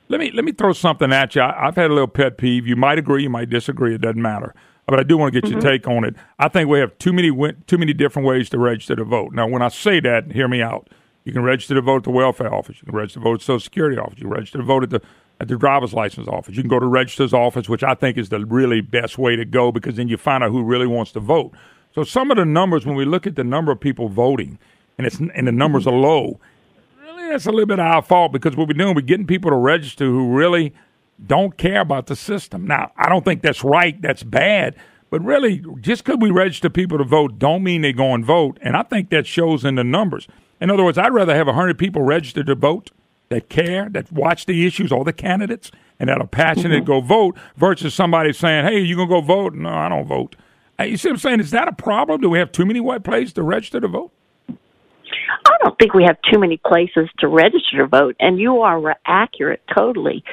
Let me throw something at you. I've had a little pet peeve. You might agree, you might disagree. It doesn't matter. But I do want to get your take on it. I think we have too many different ways to register to vote. Now, when I say that, hear me out. You can register to vote at the welfare office. You can register to vote at the Social Security office. You can register to vote at the driver's license office. You can go to register's office, which I think is the really best way to go because then you find out who really wants to vote. So some of the numbers, when we look at the number of people voting, and the numbers are low, really that's a little bit of our fault because what we're doing, we're getting people to register who really don't care about the system. Now, I don't think that's right. That's bad. But really, just because we register people to vote don't mean they go and vote. And I think that shows in the numbers. In other words, I'd rather have 100 people registered to vote that care, that watch the issues, all the candidates, and that are passionate to go vote versus somebody saying, hey, you going to go vote? No, I don't vote. You see what I'm saying? Is that a problem? Do we have too many white places to register to vote? I don't think we have too many places to register to vote. And you are accurate totally.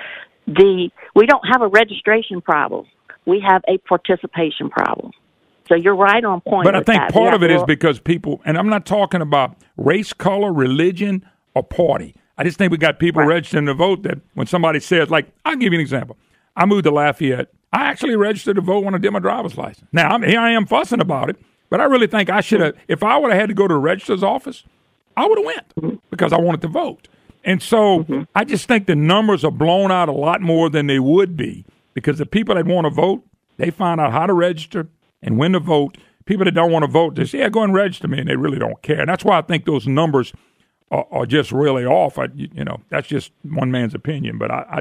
We don't have a registration problem. We have a participation problem. So you're right on point. But I think that. part of it is because people, and I'm not talking about race, color, religion, or party. I just think we got people registering to vote that when somebody says, like, I'll give you an example. I moved to Lafayette. I actually registered to vote when I did my driver's license. Now, here I am fussing about it, but I really think I should have, if I would have had to go to the registrar's office, I would have went because I wanted to vote. And so I just think the numbers are blown out a lot more than they would be because the people that want to vote, they find out how to register and when to vote. People that don't want to vote just, go and register me, and they really don't care. And that's why I think those numbers are just really off. That's just one man's opinion. But I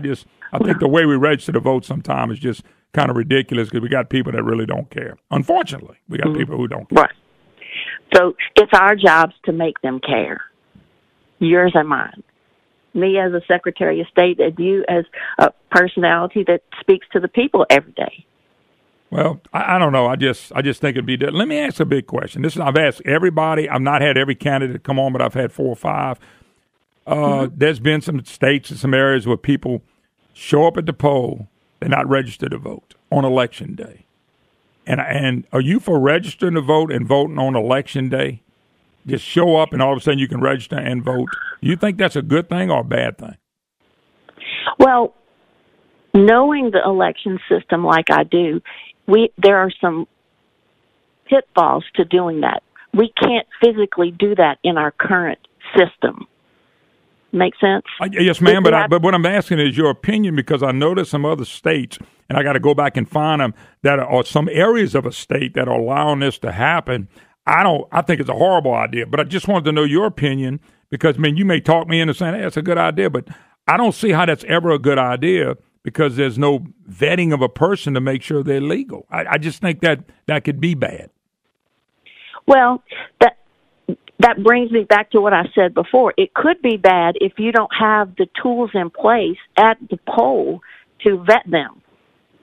think the way we register to vote sometimes is just kind of ridiculous because we got people that really don't care. Unfortunately, we got people who don't care. Right. So it's our jobs to make them care, yours and mine. Me as a Secretary of State, and you as a personality that speaks to the people every day. Well, I don't know. I just think it'd be. Let me ask a big question. I've asked everybody. I've not had every candidate come on, but I've had 4 or 5. There's been some states and some areas where people show up at the poll, they're not registered to vote on Election Day. And are you for registering to vote and voting on Election Day? Just show up and all of a sudden you can register and vote. Do you think that's a good thing or a bad thing? Well, knowing the election system like I do, there are some pitfalls to doing that. We can't physically do that in our current system. Make sense? Yes, ma'am, but what I'm asking is your opinion because I noticed some other states, and I got to go back and find them, that are some areas of a state that are allowing this to happen. I think it's a horrible idea, but I just wanted to know your opinion because, you may talk me into saying, hey, that's a good idea, but I don't see how that's ever a good idea because there's no vetting of a person to make sure they're legal. I just think that could be bad. Well, that brings me back to what I said before. It could be bad if you don't have the tools in place at the poll to vet them.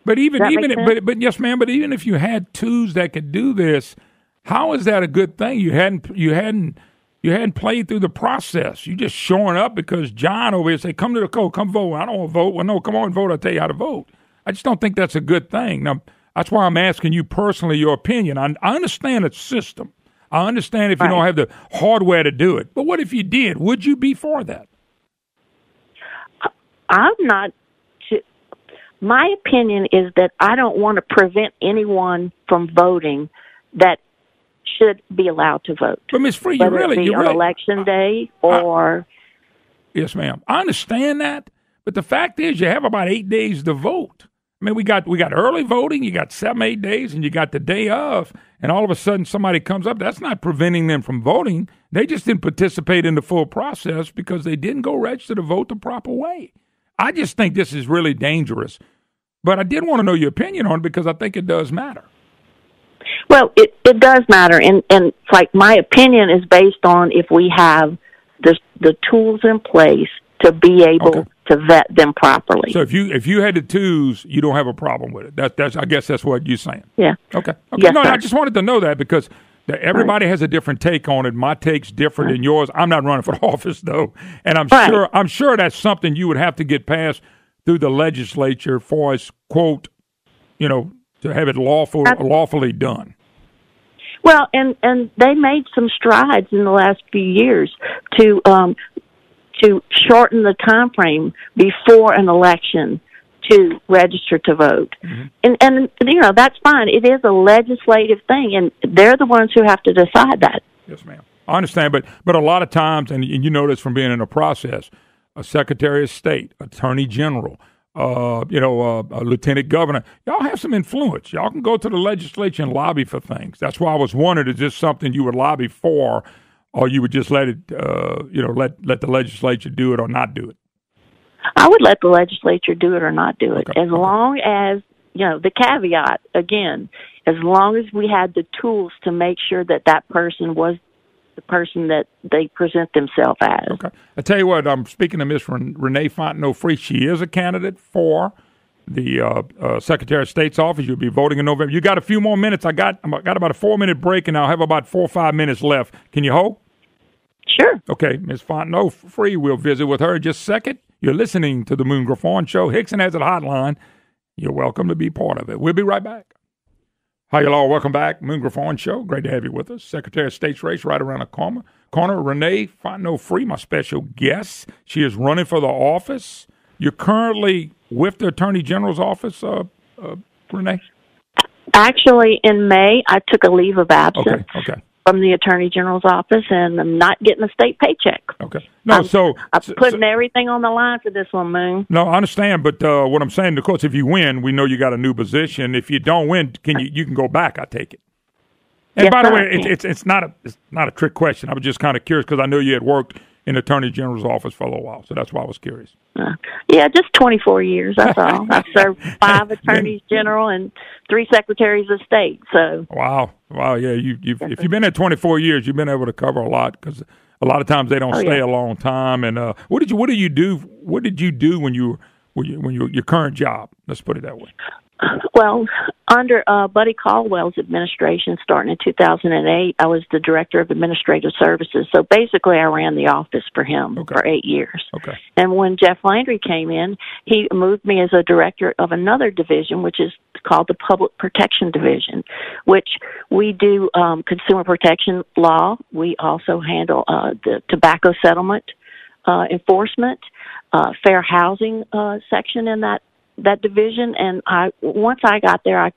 But but yes, ma'am. But even if you had tools that could do this, how is that a good thing? You hadn't played through the process. You just showing up because John over here say, "Come to the poll, come vote." I don't want to vote. Well, no, come on and vote. I'll tell you how to vote. I just don't think that's a good thing. Now, that's why I'm asking you personally your opinion. I understand the system. I understand if you don't have the hardware to do it. But what if you did? Would you be for that? I'm not. My opinion is that I don't want to prevent anyone from voting that should be allowed to vote. But Ms. Free, on Election Day or... Yes, ma'am. I understand that. But the fact is you have about 8 days to vote. We got early voting, you got 7, 8 days, and you got the day of, and all of a sudden somebody comes up. That's not preventing them from voting. They just didn't participate in the full process because they didn't go register to vote the proper way. I just think this is really dangerous. But I did want to know your opinion on it because I think it does matter. Well, it does matter, and like my opinion is based on if we have the tools in place to be able to vet them properly. So if you had the tools, you don't have a problem with it. That's I guess that's what you're saying. Yeah. Okay. Yes, no, sir. I just wanted to know that because everybody has a different take on it. My take's different than yours. I'm not running for office though, and I'm sure that's something you would have to get passed through the legislature for as quote, to have it lawfully done. Well, and they made some strides in the last few years to shorten the time frame before an election to register to vote. Mm-hmm. And that's fine. It is a legislative thing, and they're the ones who have to decide that. Yes, ma'am. I understand, but a lot of times, and you know this from being in the process, a Secretary of State, Attorney General, a Lieutenant Governor, y'all have some influence. Y'all can go to the legislature and lobby for things. That's why I was wondering, is this something you would lobby for, or you would just let it, let the legislature do it or not do it? I would let the legislature do it or not do it, as long as, the caveat, again, as long as we had the tools to make sure that person was the person that they present themselves as. Okay. I tell you what, I'm speaking to Ms. Renee Fontenot Free. She is a candidate for the Secretary of State's office. You'll be voting in November. You got a few more minutes. I got about a 4-minute break, and I'll have about 4 or 5 minutes left. Can you hold? Sure. Okay, Ms. Fontenot, free. We'll visit with her in just a second. You're listening to the Moon Griffon Show. Hickson has a hotline. You're welcome to be part of it. We'll be right back. Hi, y'all. Welcome back. Moon Griffon Show. Great to have you with us. Secretary of State's race right around the corner. Renee Fontenot Free, my special guest. She is running for the office. You're currently with the Attorney General's office, Renee? Actually, in May, I took a leave of absence Okay. from the Attorney General's office, and I'm not getting a state paycheck. Okay. No, I'm putting everything on the line for this one, Moon. No, I understand, but what I'm saying, of course, if you win, we know you got a new position. If you don't win, you can go back, I take it. And yes, by the sir, way, it's not a trick question. I was just kind of curious because I know you had worked in the Attorney General's office for a little while, so that's why I was curious. Yeah, just 24 years, that's all. I've served 5 attorneys general and 3 secretaries of state. So Wow, yeah. If you've been there 24 years, you've been able to cover a lot because a lot of times they don't stay a long time. And what did you do? What did you do when you were your current job? Let's put it that way. Well, under Buddy Caldwell's administration, starting in 2008, I was the director of administrative services. So basically, I ran the office for him for 8 years. Okay. And when Jeff Landry came in, he moved me as a director of another division, which is called the Public Protection Division, which we do consumer protection law. We also handle the tobacco settlement enforcement, fair housing section in that division. And once I got there, I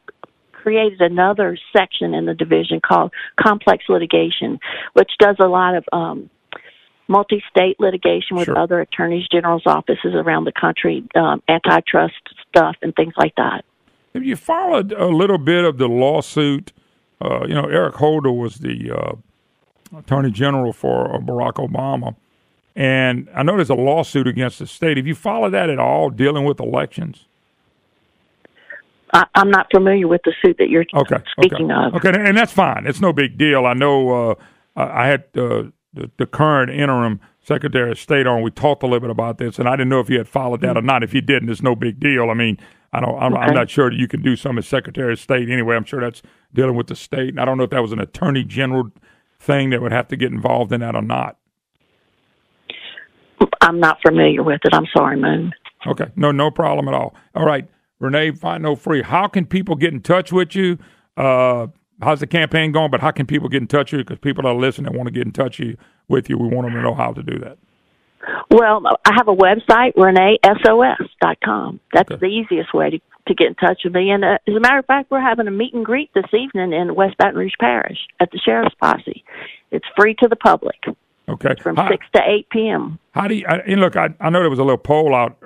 created another section in the division called complex litigation, which does a lot of multi-state litigation with other attorneys general's offices around the country, antitrust stuff and things like that. Have you followed a little bit of the lawsuit? Eric Holder was the attorney general for Barack Obama, and I know there's a lawsuit against the state. Have you followed that at all, dealing with elections? I'm not familiar with the suit that you're speaking of. Okay, and that's fine. It's no big deal. I know I had the current interim Secretary of State on. We talked a little bit about this, and I didn't know if you had followed that or not. If you didn't, it's no big deal. I mean, I'm not sure that you can do some as Secretary of State anyway. I'm sure that's dealing with the state. And I don't know if that was an Attorney General thing that would have to get involved in that or not. I'm not familiar with it. I'm sorry, Moon. Okay. No problem at all. All right. Renee Fontenot Free, how can people get in touch with you? How's the campaign going? But how can people get in touch with you? Because people are listening and want to get in touch with you. We want them to know how to do that. Well, I have a website, reneesos.com. That's the easiest way to get in touch with me. And as a matter of fact, we're having a meet and greet this evening in West Baton Rouge Parish at the Sheriff's Posse. It's free to the public. Okay. From 6 to 8 p.m. How do you, and look, I know there was a little poll out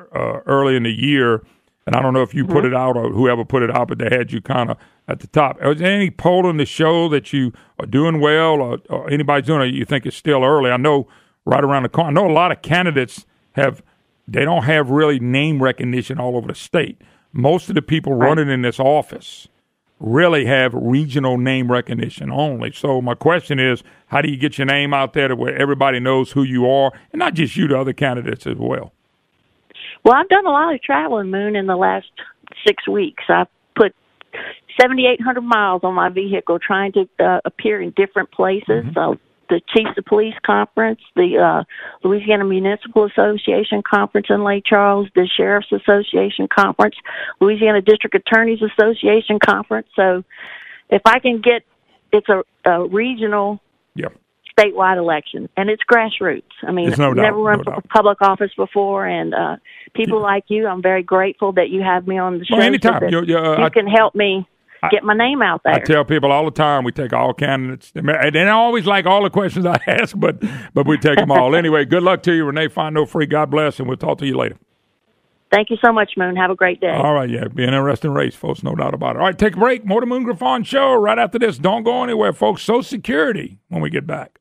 early in the year, and I don't know if you put it out or whoever put it out, but they had you kind of at the top. Was there any polling to show that you are doing well or anybody's doing it you think it's still early? I know right around the corner. I know a lot of candidates they don't have really name recognition all over the state. Most of the people running in this office really have regional name recognition only. So my question is, how do you get your name out there to where everybody knows who you are, and not just you, the other candidates as well? Well, I've done a lot of traveling, Moon, in the last 6 weeks. I've put 7,800 miles on my vehicle trying to appear in different places. So the Chiefs of Police Conference, the Louisiana Municipal Association Conference in Lake Charles, the Sheriff's Association Conference, Louisiana District Attorneys Association Conference. So if I can get, it's a regional statewide election, and it's grassroots. I mean, I've never run for public office before, and people like you, I'm very grateful that you have me on the show. Well, anytime. So that you can help me get my name out there. I tell people all the time, we take all candidates. And I always like all the questions I ask, but we take them all. Anyway, good luck to you, Renee Fontenot Free. God bless, and we'll talk to you later. Thank you so much, Moon. Have a great day. All right, yeah. Be an interesting race, folks. No doubt about it. All right, take a break. More to Moon Griffon Show right after this. Don't go anywhere, folks. Social Security when we get back.